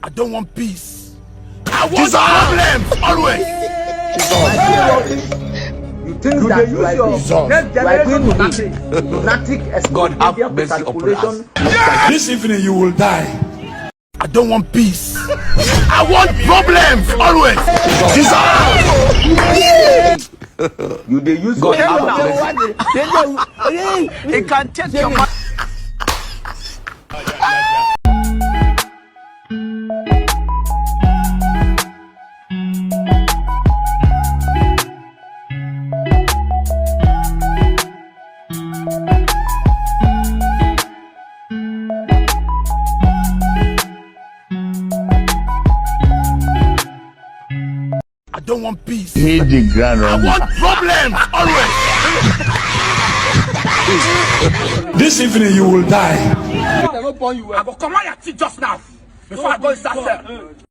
I don't want peace. I want problems always. You think that you are going to be lunatic God have mercy upon us. This evening you will die. I don't want peace. I want problems always. You they use God have mercy. It can take your mind. I don't want peace. Hit the ground. I want problems always. This evening you will die. I go come on your teeth just now before I go inside.